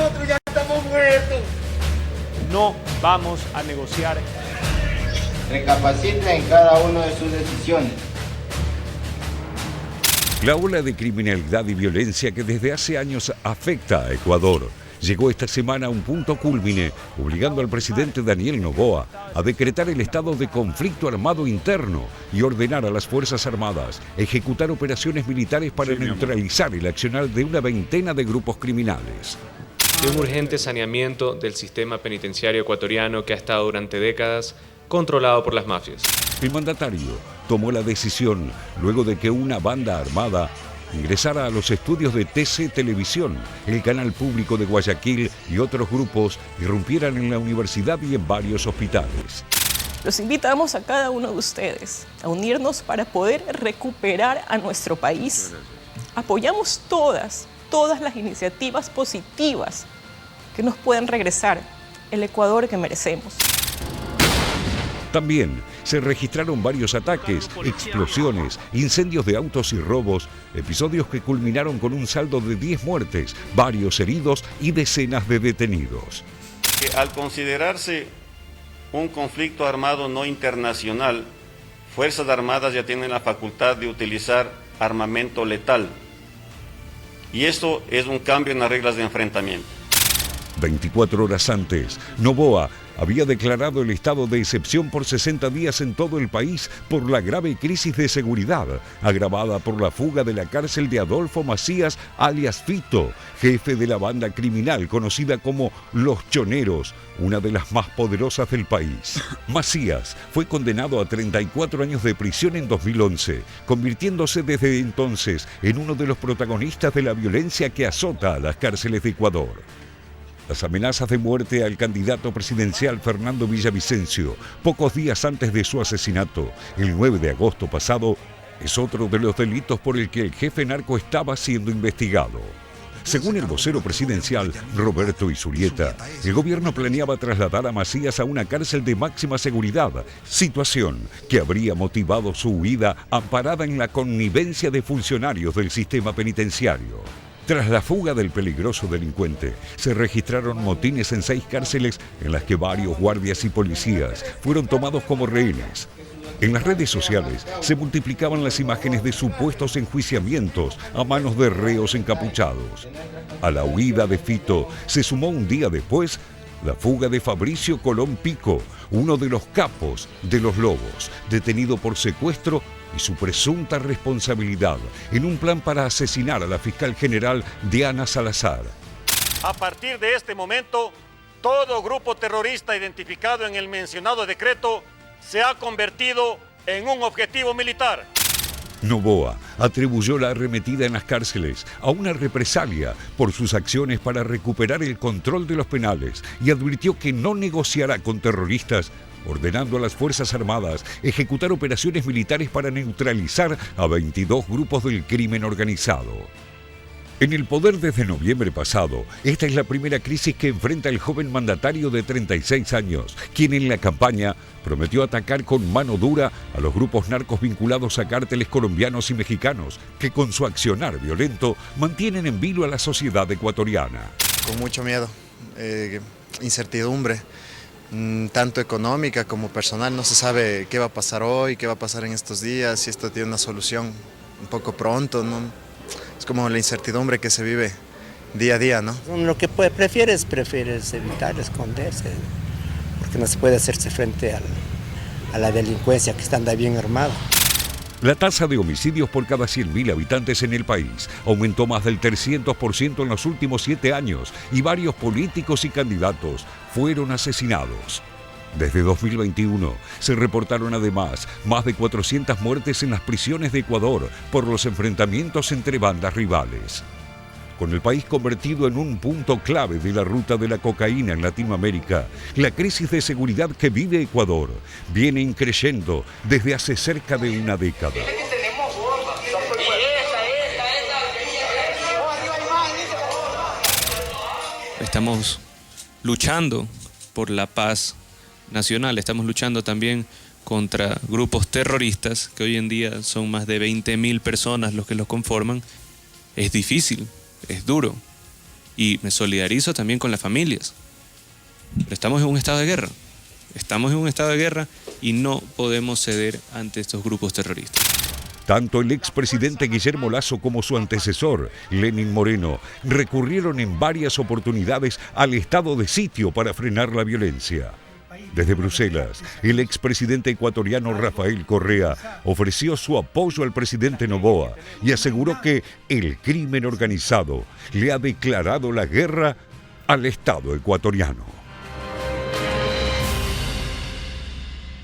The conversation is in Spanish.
nosotros ya estamos muertos. No vamos a negociar. Recapaciten en cada una de sus decisiones. La ola de criminalidad y violencia que desde hace años afecta a Ecuador llegó esta semana a un punto cúlmine, obligando al presidente Daniel Noboa a decretar el estado de conflicto armado interno y ordenar a las Fuerzas Armadas ejecutar operaciones militares para neutralizar el accionar de una veintena de grupos criminales. De un urgente saneamiento del sistema penitenciario ecuatoriano que ha estado durante décadas controlado por las mafias. El mandatario tomó la decisión luego de que una banda armada ingresara a los estudios de TC Televisión, el canal público de Guayaquil, y otros grupos irrumpieran en la universidad y en varios hospitales. Los invitamos a cada uno de ustedes a unirnos para poder recuperar a nuestro país. Apoyamos todas las iniciativas positivas que nos puedan regresar el Ecuador que merecemos. También se registraron varios ataques, explosiones, incendios de autos y robos, episodios que culminaron con un saldo de 10 muertes, varios heridos y decenas de detenidos. Que al considerarse un conflicto armado no internacional, Fuerzas Armadas ya tienen la facultad de utilizar armamento letal. Y esto es un cambio en las reglas de enfrentamiento. 24 horas antes, Noboa había declarado el estado de excepción por 60 días en todo el país por la grave crisis de seguridad, agravada por la fuga de la cárcel de Adolfo Macías, alias Fito, jefe de la banda criminal conocida como Los Choneros, una de las más poderosas del país. Macías fue condenado a 34 años de prisión en 2011, convirtiéndose desde entonces en uno de los protagonistas de la violencia que azota a las cárceles de Ecuador. Las amenazas de muerte al candidato presidencial Fernando Villavicencio, pocos días antes de su asesinato, el 9 de agosto pasado, es otro de los delitos por el que el jefe narco estaba siendo investigado. Según el vocero presidencial Roberto Izurieta, el gobierno planeaba trasladar a Macías a una cárcel de máxima seguridad, situación que habría motivado su huida amparada en la connivencia de funcionarios del sistema penitenciario. Tras la fuga del peligroso delincuente, se registraron motines en 6 cárceles en las que varios guardias y policías fueron tomados como rehenes. En las redes sociales se multiplicaban las imágenes de supuestos enjuiciamientos a manos de reos encapuchados. A la huida de Fito se sumó un día después la fuga de Fabricio Colón Pico, uno de los capos de los Lobos, detenido por secuestro y su presunta responsabilidad en un plan para asesinar a la fiscal general Diana Salazar. A partir de este momento, todo grupo terrorista identificado en el mencionado decreto se ha convertido en un objetivo militar. Noboa atribuyó la arremetida en las cárceles a una represalia por sus acciones para recuperar el control de los penales y advirtió que no negociará con terroristas, ordenando a las Fuerzas Armadas ejecutar operaciones militares para neutralizar a 22 grupos del crimen organizado. En el poder desde noviembre pasado, esta es la primera crisis que enfrenta el joven mandatario de 36 años, quien en la campaña prometió atacar con mano dura a los grupos narcos vinculados a cárteles colombianos y mexicanos, que con su accionar violento mantienen en vilo a la sociedad ecuatoriana. Con mucho miedo, incertidumbre, tanto económica como personal. No se sabe qué va a pasar hoy, qué va a pasar en estos días, si esto tiene una solución un poco pronto, ¿no? Es como la incertidumbre que se vive día a día, ¿no? Lo que prefieres evitar, esconderse, porque no se puede hacerse frente a la delincuencia que está bien armada. La tasa de homicidios por cada 100.000 habitantes en el país aumentó más del 300% en los últimos 7 años y varios políticos y candidatos fueron asesinados. Desde 2021 se reportaron además más de 400 muertes en las prisiones de Ecuador por los enfrentamientos entre bandas rivales. Con el país convertido en un punto clave de la ruta de la cocaína en Latinoamérica, la crisis de seguridad que vive Ecuador viene increciendo desde hace cerca de una década. Estamos luchando por la paz nacional, estamos luchando también contra grupos terroristas, que hoy en día son más de 20.000 personas los que los conforman. Es difícil, es duro, y me solidarizo también con las familias. Pero estamos en un estado de guerra. Estamos en un estado de guerra y no podemos ceder ante estos grupos terroristas. Tanto el expresidente Guillermo Lasso como su antecesor, Lenín Moreno, recurrieron en varias oportunidades al estado de sitio para frenar la violencia. Desde Bruselas, el expresidente ecuatoriano Rafael Correa ofreció su apoyo al presidente Noboa y aseguró que el crimen organizado le ha declarado la guerra al Estado ecuatoriano.